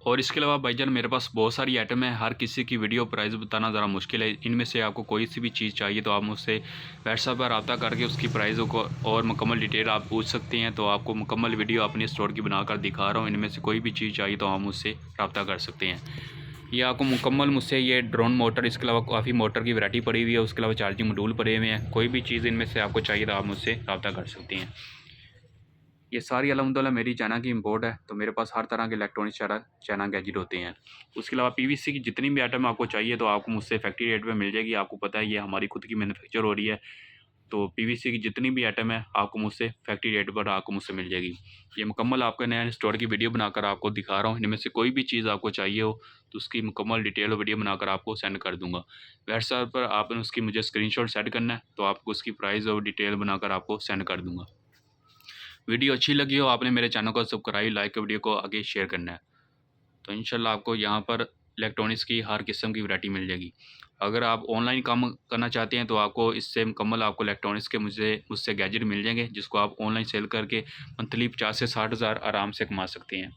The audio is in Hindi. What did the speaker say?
और इसके अलावा भाईजान मेरे पास बहुत सारी आइटम है, हर किसी की वीडियो प्राइस बताना ज़रा मुश्किल है। इनमें से आपको कोई सी भी चीज़ चाहिए तो आप मुझसे व्हाट्सएप पर रब्ता करके उसकी प्राइसों को और मुकम्मल डिटेल आप पूछ सकते हैं। तो आपको मुकम्मल वीडियो अपने स्टोर की बनाकर दिखा रहा हूँ। इनमें से कोई भी चीज़ चाहिए तो आप मुझसे रब्ता कर सकते हैं। ये आपको मुकम्मल मुझसे ये ड्रोन मोटर, इसके अलावा काफ़ी मोटर की वैरायटी पड़ी हुई है, उसके अलावा चार्जिंग मॉड्यूल पड़े हुए हैं। कोई भी चीज़ इनमें से आपको चाहिए तो आप मुझसे रब्ता कर सकते हैं। ये सारी अल्हम्दुलिल्लाह मेरी चाइना की इंपोर्ट है, तो मेरे पास हर तरह के इलेक्ट्रॉनिक चाइना गैजेट होते हैं। उसके अलावा पीवीसी की जितनी भी आइटम आपको चाहिए तो आपको मुझसे फैक्ट्री रेट पे मिल जाएगी। आपको पता है ये हमारी खुद की मैन्युफैक्चर हो रही है, तो पीवीसी की जितनी भी आइटम है आपको मुझसे फैक्ट्री रेट पर आपको मुझसे मिल जाएगी। ये मुकम्मल आपका नया स्टोर की वीडियो बनाकर आपको दिखा रहा हूँ। इनमें से कोई भी चीज़ आपको चाहिए हो तो उसकी मुकम्मल डिटेल वीडियो बनाकर आपको सेंड कर दूँगा। व्हाट्सएप पर आपने उसकी मुझे स्क्रीनशॉट सेंड करना है, तो आपको उसकी प्राइस और डिटेल बनाकर आपको सेंड कर दूँगा। वीडियो अच्छी लगी हो, आपने मेरे चैनल को सब्सक्राइब, लाइक, वीडियो को आगे शेयर करना है। तो इंशाल्लाह आपको यहाँ पर इलेक्ट्रॉनिक्स की हर किस्म की वैरायटी मिल जाएगी। अगर आप ऑनलाइन काम करना चाहते हैं तो आपको इससे मुकम्मल आपको इलेक्ट्रॉनिक्स के मुझसे गैजेट मिल जाएंगे, जिसको आप ऑनलाइन सेल करके मंथली 50 से 60 हज़ार आराम से कमा सकते हैं।